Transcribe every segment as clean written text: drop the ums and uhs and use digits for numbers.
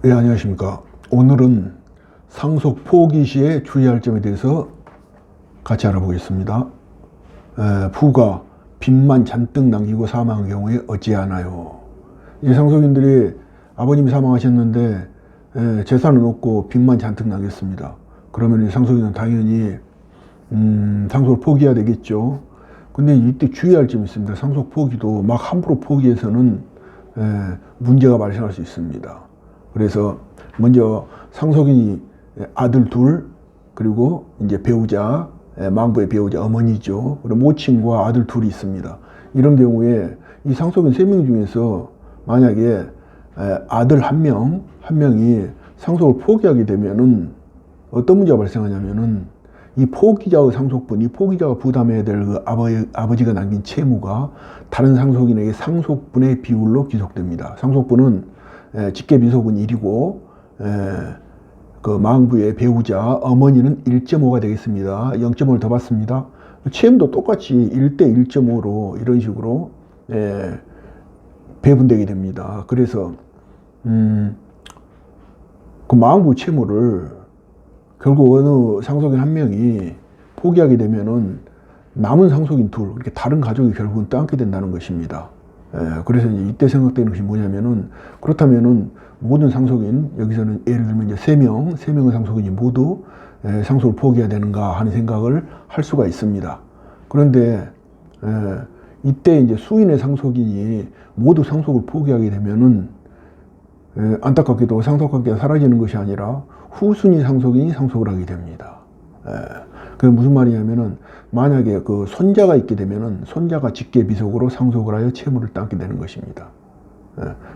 네, 안녕하십니까. 오늘은 상속 포기 시에 주의할 점에 대해서 같이 알아보겠습니다. 부가 빚만 잔뜩 남기고 사망한 경우에 어찌하나요? 이 상속인들이 아버님이 사망하셨는데 재산은 없고 빚만 잔뜩 남겼습니다. 그러면 이 상속인은 당연히 상속을 포기해야 되겠죠. 근데 이때 주의할 점이 있습니다. 상속 포기도 막 함부로 포기해서는 문제가 발생할 수 있습니다. 그래서 먼저 상속인이 아들 둘, 그리고 이제 배우자, 망부의 배우자 어머니죠. 그리고 모친과 아들 둘이 있습니다. 이런 경우에 이 상속인 3명 중에서 만약에 아들 한 명이 상속을 포기하게 되면은 어떤 문제가 발생하냐면은 이 포기자의 상속분, 이 포기자가 부담해야 될 그 아버지가 남긴 채무가 다른 상속인에게 상속분의 비율로 귀속됩니다. 상속분은 직계비속은 1이고 그 망부의 배우자 어머니는 1.5가 되겠습니다. 0.5를 더 받습니다. 채무도 똑같이 1대 1.5로 이런 식으로 배분되게 됩니다. 그래서 그 망부 채무를 결국 어느 상속인 한 명이 포기하게 되면은 남은 상속인 둘, 이렇게 다른 가족이 결국은 떠안게 된다는 것입니다. 그래서 이제 이때 생각되는 것이 뭐냐면은, 그렇다면은 모든 상속인, 여기서는 예를 들면 이제 3명의 상속인이 모두 상속을 포기해야 되는가 하는 생각을 할 수가 있습니다. 그런데 이때 이제 수인의 상속인이 모두 상속을 포기하게 되면은 안타깝게도 상속관계가 사라지는 것이 아니라 후순위 상속인이 상속을 하게 됩니다. 그게 무슨 말이냐면은, 만약에 그 손자가 있게 되면은 손자가 직계비속으로 상속을 하여 채무를 따게 되는 것입니다.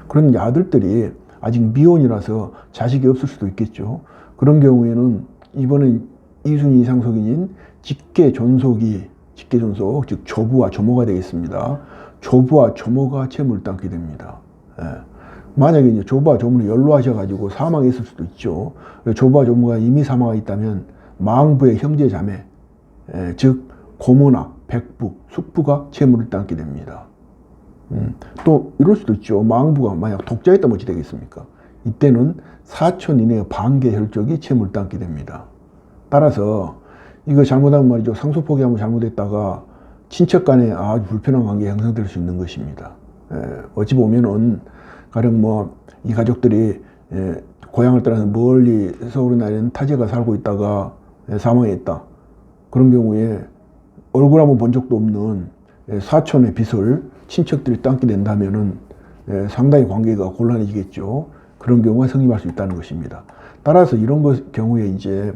그런 아들들이 아직 미혼이라서 자식이 없을 수도 있겠죠. 그런 경우에는 이번엔 2순위 상속인인 직계존속, 즉 조부와 조모가 되겠습니다. 조부와 조모가 채무를 따게 됩니다. 만약에 이제 조부와 조모는 연로하셔가지고 사망했을 수도 있죠. 조부와 조모가 이미 사망하고 있다면 망부의 형제 자매, 즉 고모나 백부, 숙부가 채무를 따게 됩니다. 또 이럴 수도 있죠. 망부가 만약 독자였다면 어찌 되겠습니까? 이때는 사촌 이내의 반계 혈족이 채무를 따게 됩니다. 따라서 이거 잘못하면 말이죠, 상속 포기하면 잘못했다가 친척 간에 아주 불편한 관계가 형성될 수 있는 것입니다. 어찌 보면은 가령 뭐 이 가족들이 고향을 떠나서 멀리 서울이나 이런 타지가 살고 있다가 사망했다. 그런 경우에 얼굴 한번 본 적도 없는 사촌의 빚을 친척들이 따게 된다면은 상당히 관계가 곤란해지겠죠. 그런 경우가 성립할 수 있다는 것입니다. 따라서 이런 경우에 이제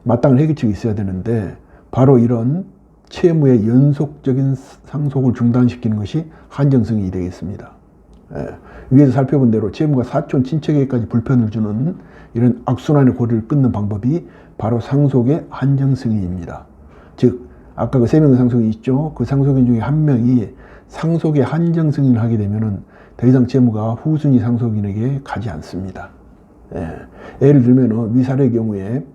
마땅한 해결책이 있어야 되는데, 바로 이런 채무의 연속적인 상속을 중단시키는 것이 한정승이 되겠습니다. 위에서 살펴본 대로 채무가 사촌 친척에게까지 불편을 주는 이런 악순환의 고리를 끊는 방법이 바로 상속의 한정승인입니다. 즉 아까 그 3명의 상속인이 있죠. 그 상속인 중에 한 명이 상속의 한정승인을 하게 되면은 더 이상 채무가 후순위 상속인에게 가지 않습니다. 예를 들면 위 사례의 경우에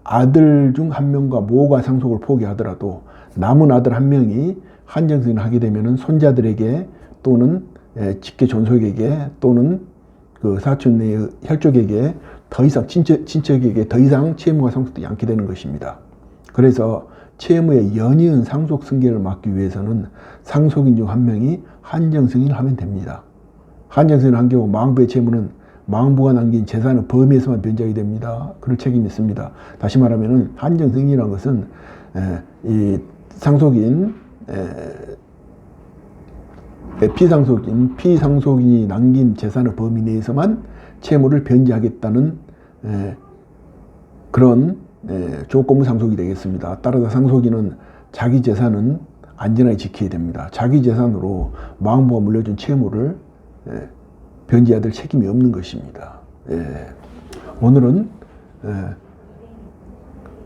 아들 중 한 명과 모가 상속을 포기하더라도 남은 아들 한 명이 한정승인을 하게 되면은 손자들에게 또는 직계존속에게 또는 그 사촌 내의 혈족에게 더 이상 친척에게 더 이상 채무가 상속되지 않게 되는 것입니다. 그래서 채무의 연이은 상속 승계를 막기 위해서는 상속인 중 한 명이 한정승인을 하면 됩니다. 한정승인을 한 경우 망부의 채무는 망부가 남긴 재산의 범위에서만 변제하게 됩니다. 그럴 책임이 있습니다. 다시 말하면은 한정승인이라는 것은 이 상속인 피상속인이 남긴 재산의 범위 내에서만 채무를 변제하겠다는 그런 조건부 상속이 되겠습니다. 따라서 상속인은 자기 재산은 안전하게 지켜야 됩니다. 자기 재산으로 망부가 물려준 채무를 변제해야 될 책임이 없는 것입니다. 오늘은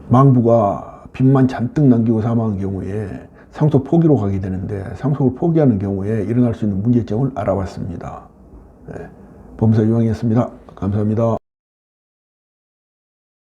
망부가 빚만 잔뜩 남기고 사망한 경우에 상속 포기로 가게 되는데, 상속을 포기하는 경우에 일어날 수 있는 문제점을 알아봤습니다. 범사 유황이었습니다. 감사합니다.